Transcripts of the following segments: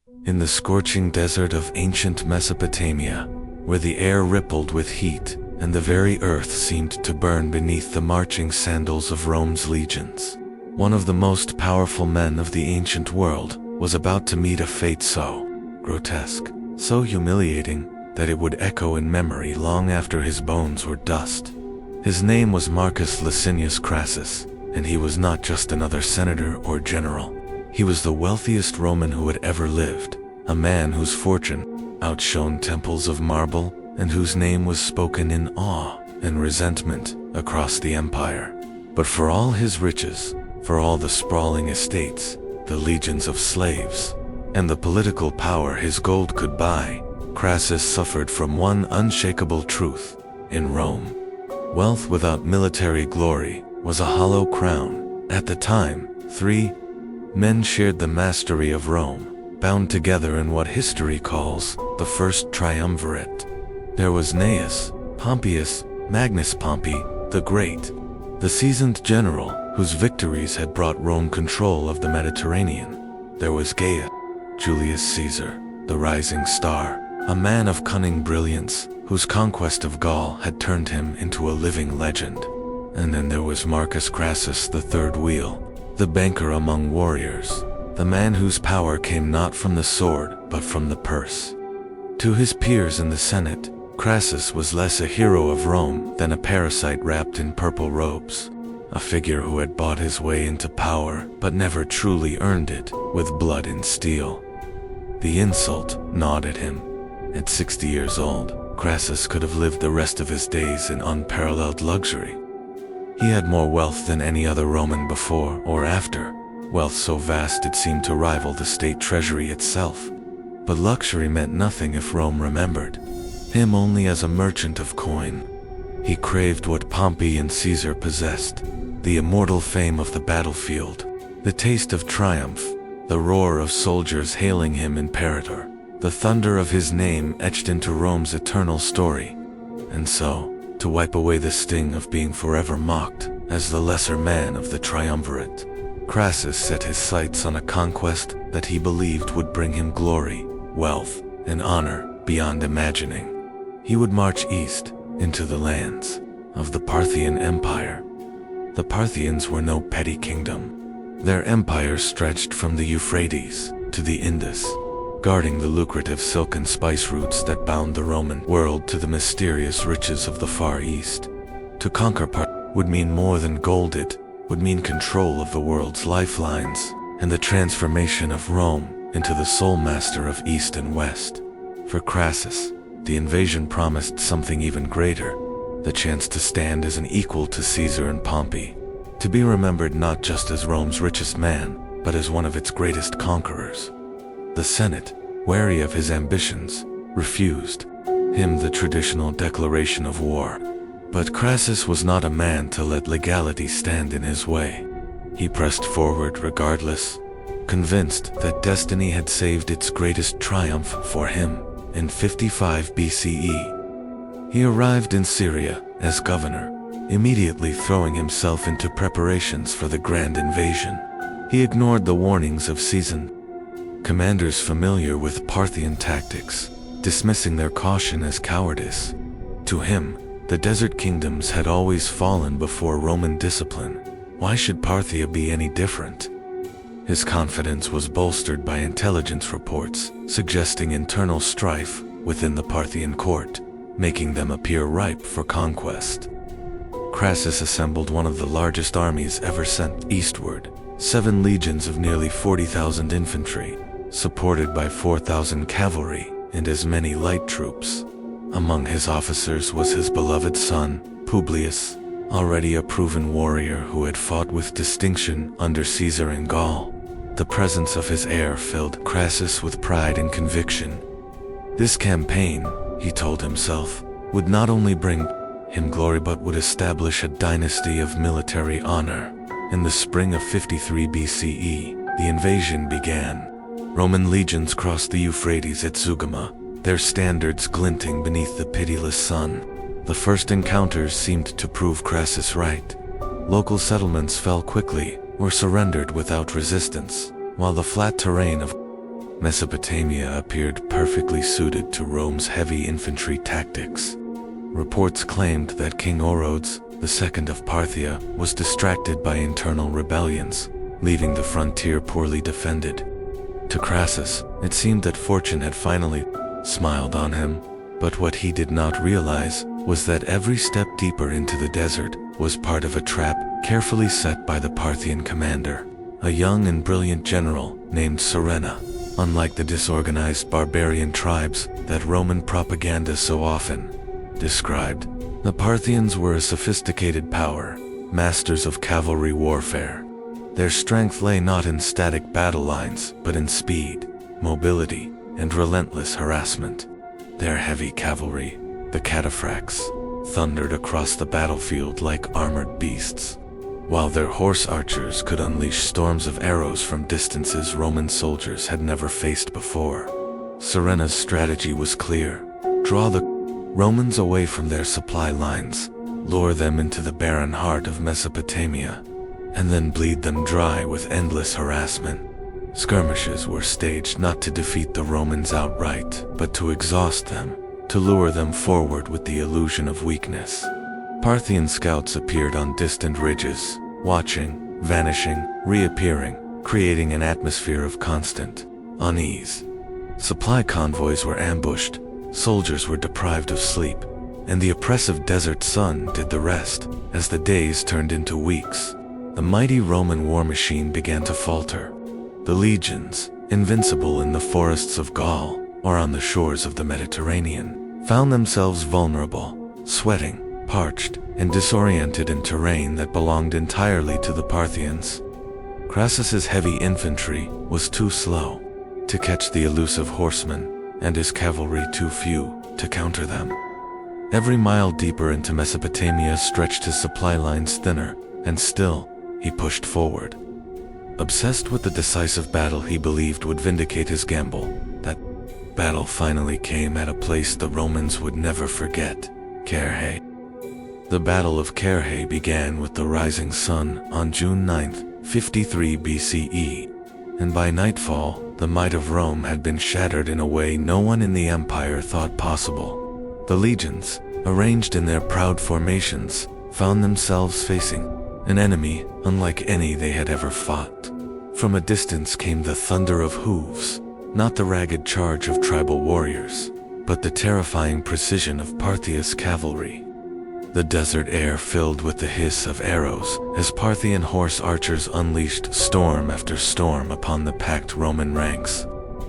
In the scorching desert of ancient Mesopotamia, where the air rippled with heat and the very earth seemed to burn beneath the marching sandals of Rome's legions, one of the most powerful men of the ancient world was about to meet a fate so grotesque, so humiliating, that it would echo in memory long after his bones were dust. His name was Marcus Licinius Crassus, and he was not just another senator or general. He was the wealthiest Roman who had ever lived, a man whose fortune outshone temples of marble and whose name was spoken in awe and resentment across the empire. But for all his riches, for all the sprawling estates, the legions of slaves, and the political power his gold could buy, Crassus suffered from one unshakable truth. In Rome, wealth without military glory was a hollow crown. At the time, three men shared the mastery of Rome, bound together in what history calls the First Triumvirate. There was Gnaeus, Pompeius, Magnus Pompey, the Great, the seasoned general whose victories had brought Rome control of the Mediterranean. There was Gaius, Julius Caesar, the rising star, a man of cunning brilliance whose conquest of Gaul had turned him into a living legend. And then there was Marcus Crassus, the third wheel, the banker among warriors, the man whose power came not from the sword but from the purse. To his peers in the Senate, Crassus was less a hero of Rome than a parasite wrapped in purple robes, a figure who had bought his way into power but never truly earned it with blood and steel. The insult gnawed at him. At 60 years old, Crassus could have lived the rest of his days in unparalleled luxury. He had more wealth than any other Roman before or after, wealth so vast it seemed to rival the state treasury itself. But luxury meant nothing if Rome remembered him only as a merchant of coin. He craved what Pompey and Caesar possessed, the immortal fame of the battlefield, the taste of triumph, the roar of soldiers hailing him imperator, the thunder of his name etched into Rome's eternal story. And so, to wipe away the sting of being forever mocked as the lesser man of the triumvirate, Crassus set his sights on a conquest that he believed would bring him glory, wealth, and honor beyond imagining. He would march east into the lands of the Parthian Empire. The Parthians were no petty kingdom. Their empire stretched from the Euphrates to the Indus, guarding the lucrative silk and spice routes that bound the Roman world to the mysterious riches of the Far East. To conquer Parthian would mean more than gold. It would mean control of the world's lifelines and the transformation of Rome into the sole master of East and West. For Crassus, the invasion promised something even greater, the chance to stand as an equal to Caesar and Pompey, to be remembered not just as Rome's richest man, but as one of its greatest conquerors. The Senate, wary of his ambitions, refused him the traditional declaration of war. But Crassus was not a man to let legality stand in his way. He pressed forward regardless, convinced that destiny had saved its greatest triumph for him. In 55 BCE, he arrived in Syria as governor, immediately throwing himself into preparations for the grand invasion. He ignored the warnings of seasoned commanders familiar with Parthian tactics, dismissing their caution as cowardice. To him, the desert kingdoms had always fallen before Roman discipline. Why should Parthia be any different? His confidence was bolstered by intelligence reports suggesting internal strife within the Parthian court, making them appear ripe for conquest. Crassus assembled one of the largest armies ever sent eastward, 7 legions of nearly 40,000 infantry, supported by 4,000 cavalry and as many light troops. Among his officers was his beloved son, Publius, already a proven warrior who had fought with distinction under Caesar in Gaul. The presence of his heir filled Crassus with pride and conviction. This campaign, he told himself, would not only bring him glory but would establish a dynasty of military honor. In the spring of 53 BCE, the invasion began. Roman legions crossed the Euphrates at Zugama, their standards glinting beneath the pitiless sun. The first encounters seemed to prove Crassus right. Local settlements fell quickly or surrendered without resistance, while the flat terrain of Mesopotamia appeared perfectly suited to Rome's heavy infantry tactics. Reports claimed that King Orodes, the second of Parthia, was distracted by internal rebellions, leaving the frontier poorly defended. To Crassus, it seemed that fortune had finally smiled on him, but what he did not realize was that every step deeper into the desert was part of a trap carefully set by the Parthian commander, a young and brilliant general named Serena. Unlike the disorganized barbarian tribes that Roman propaganda so often described, the Parthians were a sophisticated power, masters of cavalry warfare. Their strength lay not in static battle lines, but in speed, mobility, and relentless harassment. Their heavy cavalry, the cataphracts, thundered across the battlefield like armored beasts, while their horse archers could unleash storms of arrows from distances Roman soldiers had never faced before. Serena's strategy was clear: draw the Romans away from their supply lines, lure them into the barren heart of Mesopotamia, and then bleed them dry with endless harassment. Skirmishes were staged not to defeat the Romans outright, but to exhaust them, to lure them forward with the illusion of weakness. Parthian scouts appeared on distant ridges, watching, vanishing, reappearing, creating an atmosphere of constant unease. Supply convoys were ambushed, soldiers were deprived of sleep, and the oppressive desert sun did the rest. As the days turned into weeks, the mighty Roman war machine began to falter. The legions, invincible in the forests of Gaul or on the shores of the Mediterranean, found themselves vulnerable, sweating, parched, and disoriented in terrain that belonged entirely to the Parthians. Crassus's heavy infantry was too slow to catch the elusive horsemen, and his cavalry too few to counter them. Every mile deeper into Mesopotamia stretched his supply lines thinner, and still he pushed forward. Obsessed with the decisive battle he believed would vindicate his gamble, that battle finally came at a place the Romans would never forget: Carrhae. The Battle of Carrhae began with the rising sun on June 9th, 53 BCE, and by nightfall, the might of Rome had been shattered in a way no one in the empire thought possible. The legions, arranged in their proud formations, found themselves facing an enemy unlike any they had ever fought. From a distance came the thunder of hooves, not the ragged charge of tribal warriors, but the terrifying precision of Parthia's cavalry. The desert air filled with the hiss of arrows as Parthian horse archers unleashed storm after storm upon the packed Roman ranks.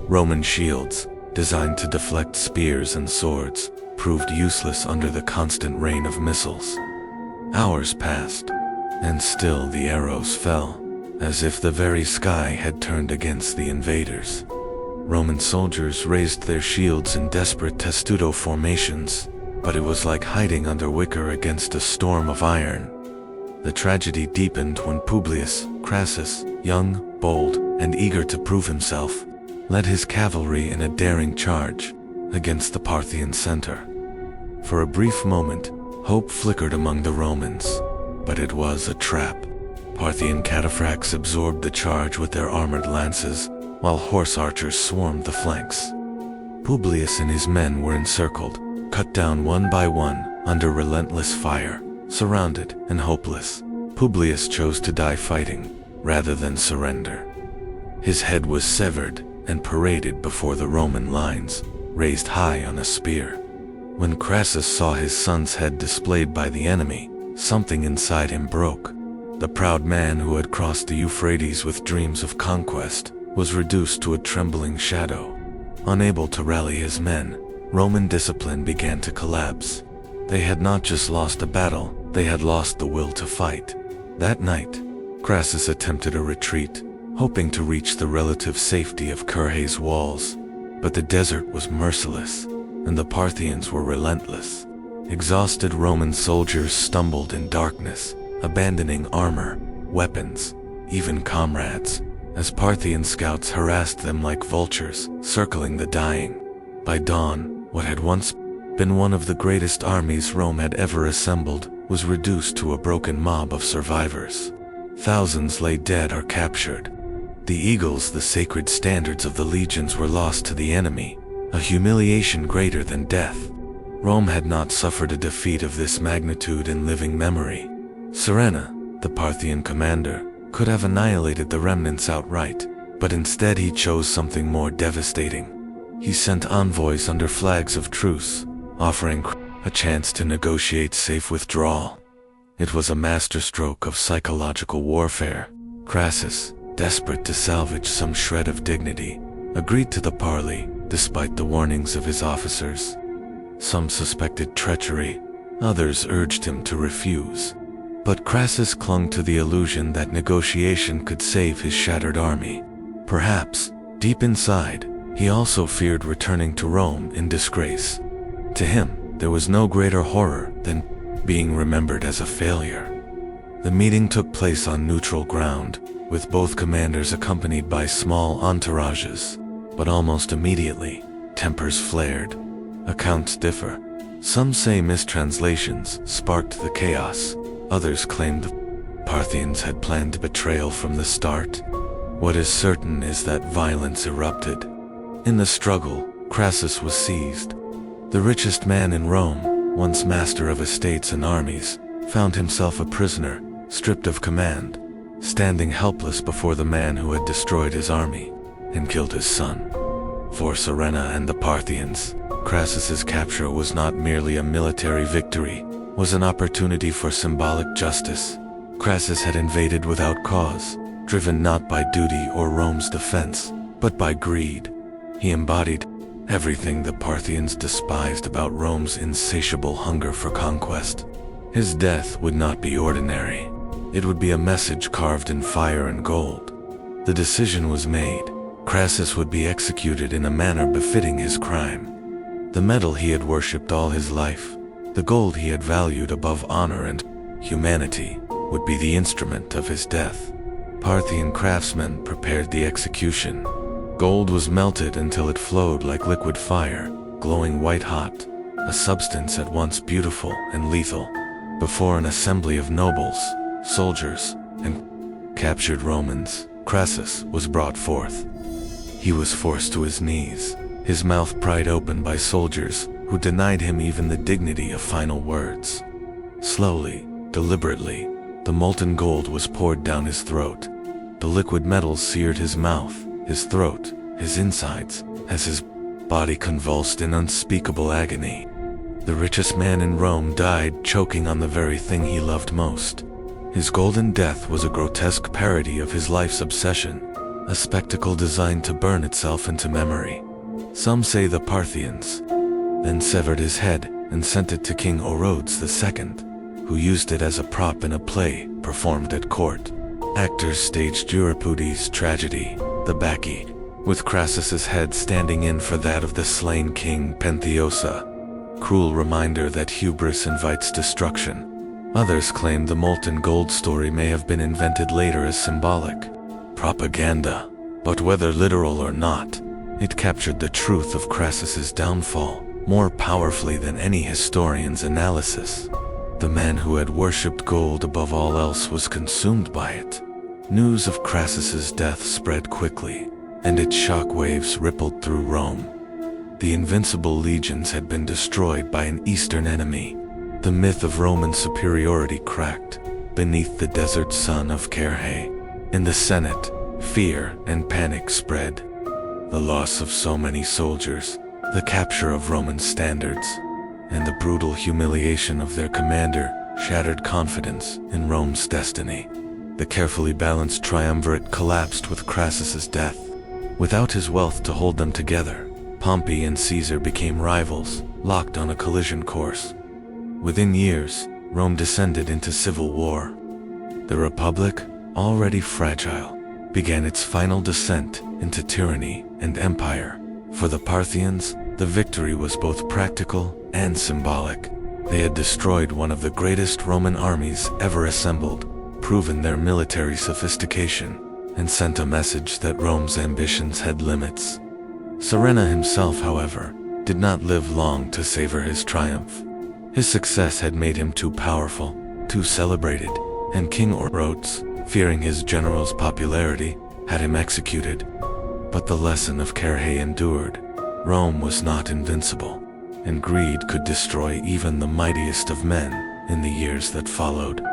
Roman shields, designed to deflect spears and swords, proved useless under the constant rain of missiles. Hours passed, and still the arrows fell, as if the very sky had turned against the invaders. Roman soldiers raised their shields in desperate testudo formations, but it was like hiding under wicker against a storm of iron. The tragedy deepened when Publius, Crassus, young, bold, and eager to prove himself, led his cavalry in a daring charge against the Parthian center. For a brief moment, hope flickered among the Romans, but it was a trap. Parthian cataphracts absorbed the charge with their armored lances, while horse archers swarmed the flanks. Publius and his men were encircled, cut down one by one under relentless fire. Surrounded and hopeless, Publius chose to die fighting rather than surrender. His head was severed and paraded before the Roman lines, raised high on a spear. When Crassus saw his son's head displayed by the enemy, something inside him broke. The proud man who had crossed the Euphrates with dreams of conquest was reduced to a trembling shadow. Unable to rally his men, Roman discipline began to collapse. They had not just lost a battle, they had lost the will to fight. That night, Crassus attempted a retreat, hoping to reach the relative safety of Carrhae's walls. But the desert was merciless, and the Parthians were relentless. Exhausted Roman soldiers stumbled in darkness, abandoning armor, weapons, even comrades, as Parthian scouts harassed them like vultures, circling the dying. By dawn, what had once been one of the greatest armies Rome had ever assembled was reduced to a broken mob of survivors. Thousands lay dead or captured, The eagles, the sacred standards of the legions, were lost to the enemy, a humiliation greater than death. Rome had not suffered a defeat of this magnitude in living memory. Serena, the Parthian commander, could have annihilated the remnants outright, but instead he chose something more devastating. He sent envoys under flags of truce, offering a chance to negotiate safe withdrawal. It was a masterstroke of psychological warfare. Crassus, desperate to salvage some shred of dignity, agreed to the parley despite the warnings of his officers. Some suspected treachery, others urged him to refuse. But Crassus clung to the illusion that negotiation could save his shattered army. Perhaps, deep inside, he also feared returning to Rome in disgrace. To him, there was no greater horror than being remembered as a failure. The meeting took place on neutral ground, with both commanders accompanied by small entourages. But almost immediately, tempers flared. Accounts differ. Some say mistranslations sparked the chaos. Others claimed the Parthians had planned betrayal from the start. What is certain is that violence erupted. In the struggle, Crassus was seized. The richest man in Rome, once master of estates and armies, found himself a prisoner, stripped of command, standing helpless before the man who had destroyed his army and killed his son. For Serena and the Parthians, Crassus's capture was not merely a military victory, was an opportunity for symbolic justice. Crassus had invaded without cause, driven not by duty or Rome's defense, but by greed. He embodied everything the Parthians despised about Rome's insatiable hunger for conquest. His death would not be ordinary. It would be a message carved in fire and gold. The decision was made. Crassus would be executed in a manner befitting his crime. The metal he had worshipped all his life, the gold he had valued above honor and humanity, would be the instrument of his death. Parthian craftsmen prepared the execution. Gold was melted until it flowed like liquid fire, glowing white-hot, a substance at once beautiful and lethal. Before an assembly of nobles, soldiers, and captured Romans, Crassus was brought forth. He was forced to his knees, his mouth pried open by soldiers who denied him even the dignity of final words. Slowly, deliberately, the molten gold was poured down his throat. The liquid metals seared his mouth, his throat, his insides, as his body convulsed in unspeakable agony. The richest man in Rome died choking on the very thing he loved most. His golden death was a grotesque parody of his life's obsession, a spectacle designed to burn itself into memory. Some say the Parthians then severed his head and sent it to King Orodes II, who used it as a prop in a play performed at court. Actors staged Euripides' tragedy, the Bacchae, with Crassus's head standing in for that of the slain king Pentheosa. Cruel reminder that hubris invites destruction. Others claim the molten gold story may have been invented later as symbolic propaganda, but whether literal or not, it captured the truth of Crassus's downfall more powerfully than any historian's analysis. The man who had worshipped gold above all else was consumed by it. News of Crassus's death spread quickly, and its shock waves rippled through Rome. The invincible legions had been destroyed by an eastern enemy. The myth of Roman superiority cracked beneath the desert sun of Carrhae. In the Senate, fear and panic spread. The loss of so many soldiers, the capture of Roman standards, and the brutal humiliation of their commander shattered confidence in Rome's destiny. The carefully balanced triumvirate collapsed with Crassus's death. Without his wealth to hold them together, Pompey and Caesar became rivals, locked on a collision course. Within years, Rome descended into civil war. The Republic, already fragile, began its final descent into tyranny and empire. For the Parthians, the victory was both practical and symbolic. They had destroyed one of the greatest Roman armies ever assembled, proven their military sophistication, and sent a message that Rome's ambitions had limits. Serena himself, however, did not live long to savor his triumph. His success had made him too powerful, too celebrated, and King Orodes, fearing his general's popularity, had him executed. But the lesson of Carhae endured. Rome was not invincible, and greed could destroy even the mightiest of men in the years that followed.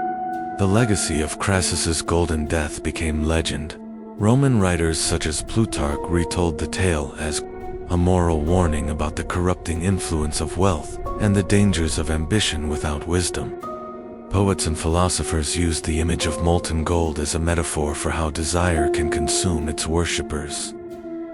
The legacy of Crassus's golden death became legend. Roman writers such as Plutarch retold the tale as a moral warning about the corrupting influence of wealth and the dangers of ambition without wisdom. Poets and philosophers used the image of molten gold as a metaphor for how desire can consume its worshippers.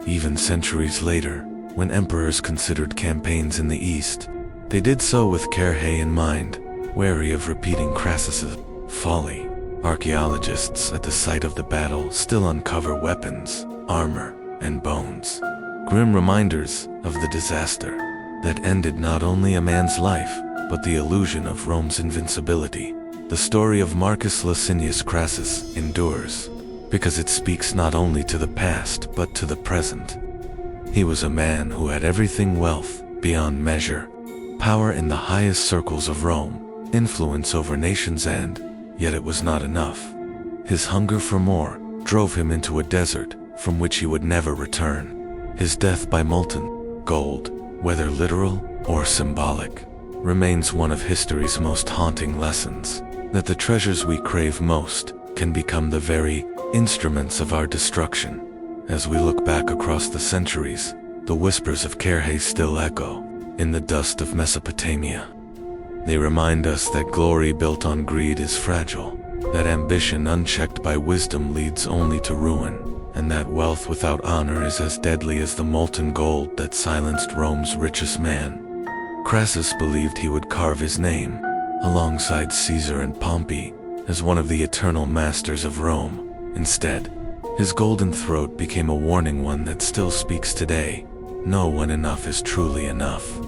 Even centuries later, when emperors considered campaigns in the East, they did so with Carhae in mind, wary of repeating Crassus's folly. Archaeologists at the site of the battle still uncover weapons, armor, and bones. Grim reminders of the disaster that ended not only a man's life, but the illusion of Rome's invincibility. The story of Marcus Licinius Crassus endures, because it speaks not only to the past but to the present. He was a man who had everything: wealth beyond measure, power in the highest circles of Rome, influence over nations, and yet it was not enough. His hunger for more drove him into a desert from which he would never return. His death by molten gold, whether literal or symbolic, remains one of history's most haunting lessons, that the treasures we crave most can become the very instruments of our destruction. As we look back across the centuries, the whispers of Carhae still echo in the dust of Mesopotamia. They remind us that glory built on greed is fragile, that ambition unchecked by wisdom leads only to ruin, and that wealth without honor is as deadly as the molten gold that silenced Rome's richest man. Crassus believed he would carve his name, alongside Caesar and Pompey, as one of the eternal masters of Rome. Instead, his golden throat became a warning, one that still speaks today: know when enough is truly enough.